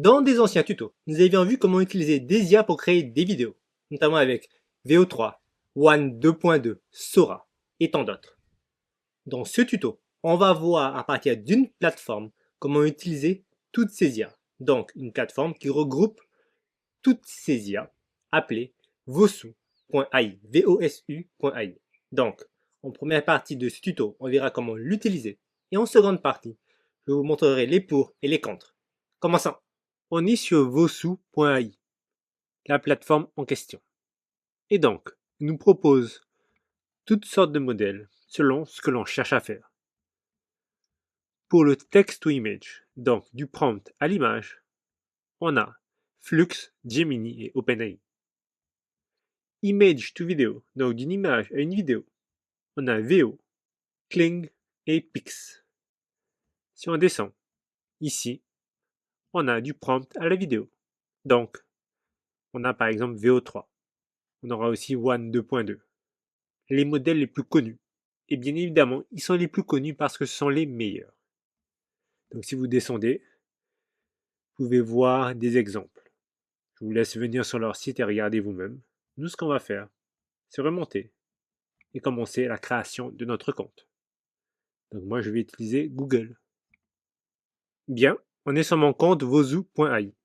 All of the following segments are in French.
Dans des anciens tutos, nous avions vu comment utiliser des IA pour créer des vidéos, notamment avec VO3, One 2.2, Sora et tant d'autres. Dans ce tuto, on va voir à partir d'une plateforme comment utiliser toutes ces IA. Donc une plateforme qui regroupe toutes ces IA appelée vosu.ai, vosu.ai. Donc, en première partie de ce tuto, on verra comment l'utiliser. Et en seconde partie, je vous montrerai les pour et les contre. Commençons. On est sur vosu.ai, la plateforme en question. Et donc, il nous propose toutes sortes de modèles selon ce que l'on cherche à faire. Pour le text to image, donc du prompt à l'image, on a Flux, Gemini et OpenAI. Image to video, donc d'une image à une vidéo, on a Veo, Kling et Pix. Si on descend, ici, on a du prompt à la vidéo. Donc, on a par exemple VO3. On aura aussi One 2.2. Les modèles les plus connus. Et bien évidemment, ils sont les plus connus parce que ce sont les meilleurs. Donc si vous descendez, vous pouvez voir des exemples. Je vous laisse venir sur leur site et regarder vous-même. Nous, ce qu'on va faire, c'est remonter et commencer la création de notre compte. Donc moi, je vais utiliser Google. Bien, on est sur mon compte vozu.ai.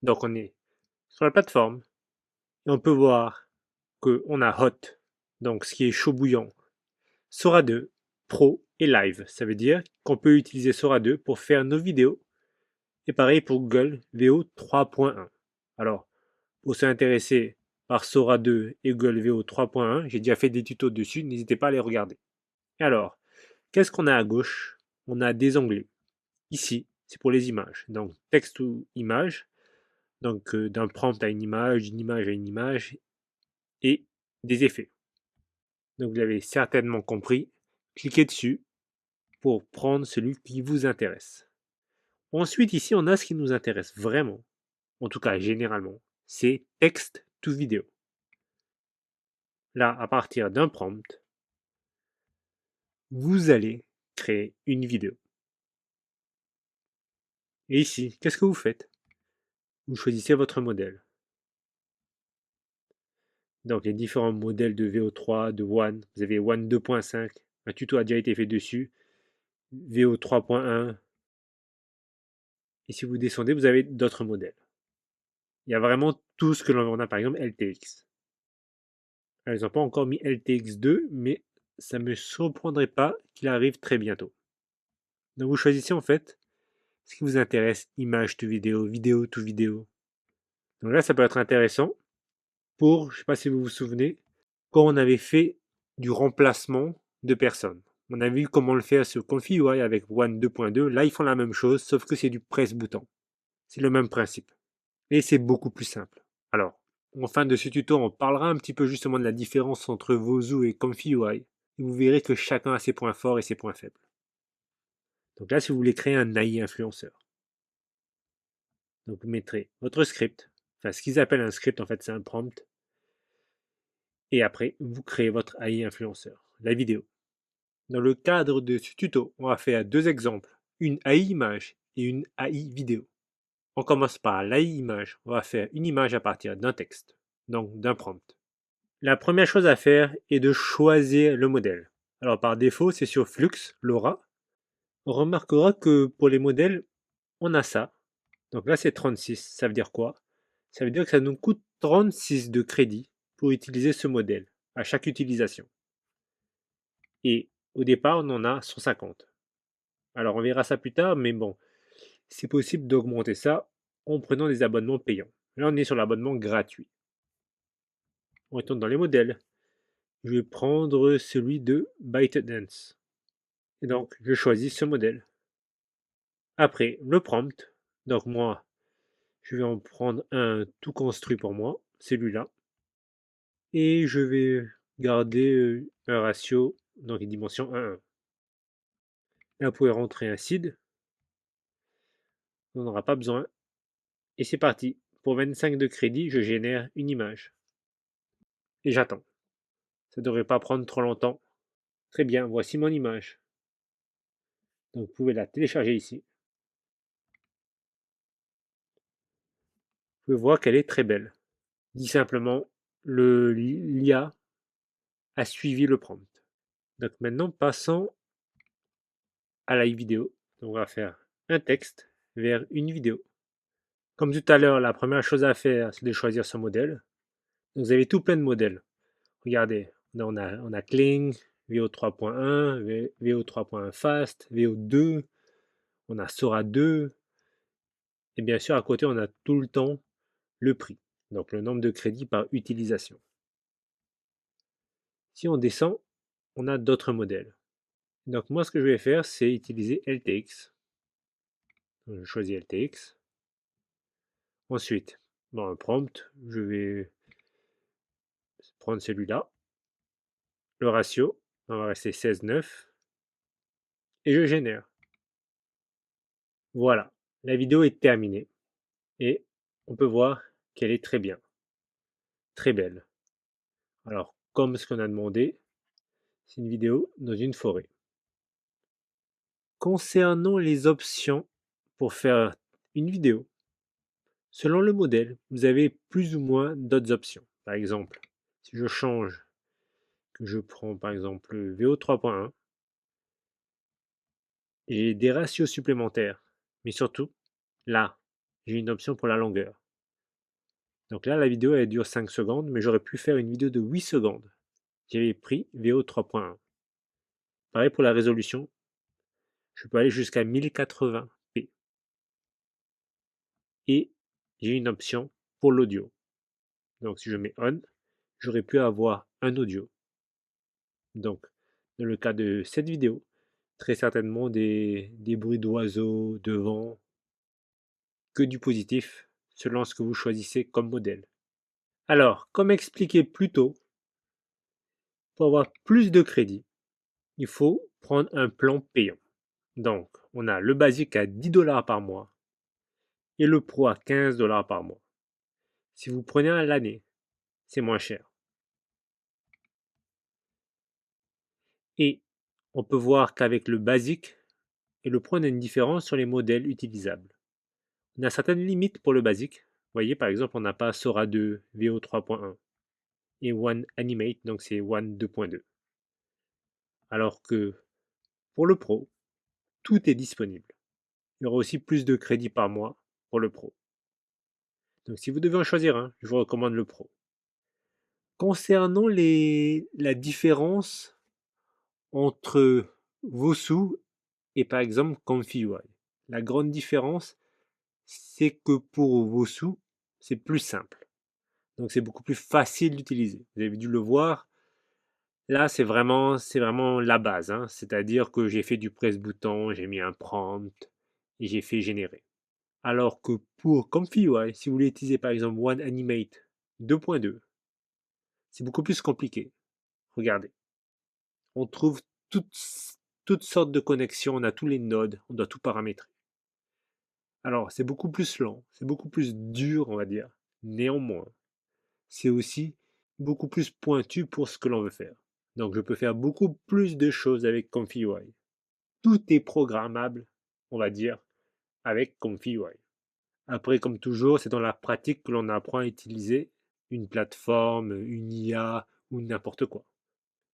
Donc on est sur la plateforme et on peut voir qu'on a Hot, donc ce qui est chaud bouillant, Sora 2, Pro et Live. Ça veut dire qu'on peut utiliser Sora 2 pour faire nos vidéos. Et pareil pour Google VO 3.1. Alors, pour s'intéresser par Sora 2 et Google VO 3.1, j'ai déjà fait des tutos dessus, n'hésitez pas à les regarder. Alors, qu'est-ce qu'on a à gauche? On a des onglets. Ici, c'est pour les images. Donc, texte ou image. Donc, d'un prompt à une image, d'une image à une image. Et des effets. Donc, vous l'avez certainement compris. Cliquez dessus pour prendre celui qui vous intéresse. Ensuite, ici, on a ce qui nous intéresse vraiment, en tout cas généralement, c'est text to vidéo. Là, à partir d'un prompt, vous allez créer une vidéo. Et ici, qu'est-ce que vous faites? Vous choisissez votre modèle. Donc, les différents modèles de VO3, de One, vous avez One 2.5, un tuto a déjà été fait dessus, VO 3.1, et si vous descendez, vous avez d'autres modèles. Il y a vraiment tout ce que l'on a, par exemple, LTX. Alors, ils n'ont pas encore mis LTX2, mais ça ne me surprendrait pas qu'il arrive très bientôt. Donc, vous choisissez en fait ce qui vous intéresse, image to vidéo, vidéo to vidéo. Donc là, ça peut être intéressant pour, je ne sais pas si vous vous souvenez, quand on avait fait du remplacement de personnes. On a vu comment le faire sur ConfiUI avec One 2.2. Là, ils font la même chose, sauf que c'est du presse-bouton. C'est le même principe. Et c'est beaucoup plus simple. Alors, en fin de ce tuto, on parlera un petit peu justement de la différence entre Vozu et ConfiUI. Et vous verrez que chacun a ses points forts et ses points faibles. Donc là, si vous voulez créer un AI influenceur, donc vous mettrez votre script, enfin ce qu'ils appellent un script, en fait c'est un prompt, et après vous créez votre AI influenceur, la vidéo. Dans le cadre de ce tuto, on va faire deux exemples, une AI image et une AI vidéo. On commence par l'AI image, on va faire une image à partir d'un texte, donc d'un prompt. La première chose à faire est de choisir le modèle. Alors par défaut, c'est sur Flux, Laura. On remarquera que pour les modèles, on a ça. Donc là, c'est 36. Ça veut dire quoi? Ça veut dire que ça nous coûte 36 de crédit pour utiliser ce modèle à chaque utilisation. Et au départ, on en a 150. Alors on verra ça plus tard, mais bon, c'est possible d'augmenter ça en prenant des abonnements payants. Là, on est sur l'abonnement gratuit. On retourne dans les modèles. Je vais prendre celui de ByteDance. Et donc, je choisis ce modèle. Après, le prompt. Donc moi, je vais en prendre un tout construit pour moi, celui-là. Et je vais garder un ratio, donc une dimension 1,1. Là, vous pouvez rentrer un seed. On n'aura pas besoin. Et c'est parti. Pour 25 de crédit, je génère une image. Et j'attends. Ça ne devrait pas prendre trop longtemps. Très bien, voici mon image. Donc vous pouvez la télécharger ici. pouvez voir qu'elle est très belle. Dit simplement, l'IA a suivi le prompt. Donc maintenant, passons à la vidéo. Donc on va faire un texte vers une vidéo. Comme tout à l'heure, la première chose à faire, c'est de choisir son modèle. Donc vous avez tout plein de modèles. Regardez, on a Kling, VO 3.1, VO 3.1 Fast, VO 2, on a Sora 2, et bien sûr à côté on a tout le temps le prix, donc le nombre de crédits par utilisation. Si on descend, on a d'autres modèles. Donc moi ce que je vais faire, c'est utiliser LTX. Donc, je choisis LTX. Ensuite, dans le prompt, je vais prendre celui-là. Le ratio, on va rester 16:9. Et je génère. Voilà, la vidéo est terminée. Et on peut voir qu'elle est très bien, très belle. Alors, comme ce qu'on a demandé, c'est une vidéo dans une forêt. Concernant les options pour faire une vidéo, selon le modèle, vous avez plus ou moins d'autres options. Par exemple, si je change, que je prends par exemple le VO 3.1, j'ai des ratios supplémentaires. Mais surtout, là, j'ai une option pour la longueur. Donc là, la vidéo, elle dure 5 secondes, mais j'aurais pu faire une vidéo de 8 secondes. J'avais pris VO 3.1. Pareil pour la résolution, je peux aller jusqu'à 1080p. Et j'ai une option pour l'audio. Donc si je mets on, j'aurais pu avoir un audio. Donc dans le cas de cette vidéo, très certainement des bruits d'oiseaux, de vent, que du positif, selon ce que vous choisissez comme modèle. Alors, comme expliqué plus tôt, pour avoir plus de crédit, il faut prendre un plan payant. Donc, on a le basique à 10 dollars par mois et le pro à 15 dollars par mois. Si vous prenez à l'année, c'est moins cher. Et on peut voir qu'avec le basique et le pro, on a une différence sur les modèles utilisables. On a certaines limites pour le basique. Vous voyez, par exemple, on n'a pas Sora 2, VO 3.1 et One Animate, donc c'est One 2.2. Alors que pour le pro, tout est disponible. Il y aura aussi plus de crédits par mois pour le pro. Donc si vous devez en choisir un, je vous recommande le pro. Concernant la différence entre Vosu et par exemple ComfyUI, la grande différence, c'est que pour Vosu, c'est plus simple. Donc c'est beaucoup plus facile d'utiliser. Vous avez dû le voir. Là, c'est vraiment la base, hein. C'est-à-dire que j'ai fait du presse-bouton, j'ai mis un prompt et j'ai fait générer. Alors que pour ComfyUI, si vous voulez utiliser par exemple OneAnimate 2.2, c'est beaucoup plus compliqué. Regardez, on trouve toutes sortes de connexions, on a tous les nodes, on doit tout paramétrer. Alors, c'est beaucoup plus lent, c'est beaucoup plus dur, on va dire. Néanmoins, c'est aussi beaucoup plus pointu pour ce que l'on veut faire. Donc, je peux faire beaucoup plus de choses avec ComfyUI. Tout est programmable, on va dire, avec ComfyUI. Après, comme toujours, c'est dans la pratique que l'on apprend à utiliser une plateforme, une IA ou n'importe quoi.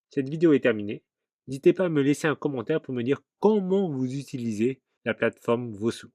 Cette vidéo est terminée. N'hésitez pas à me laisser un commentaire pour me dire comment vous utilisez la plateforme Vosu.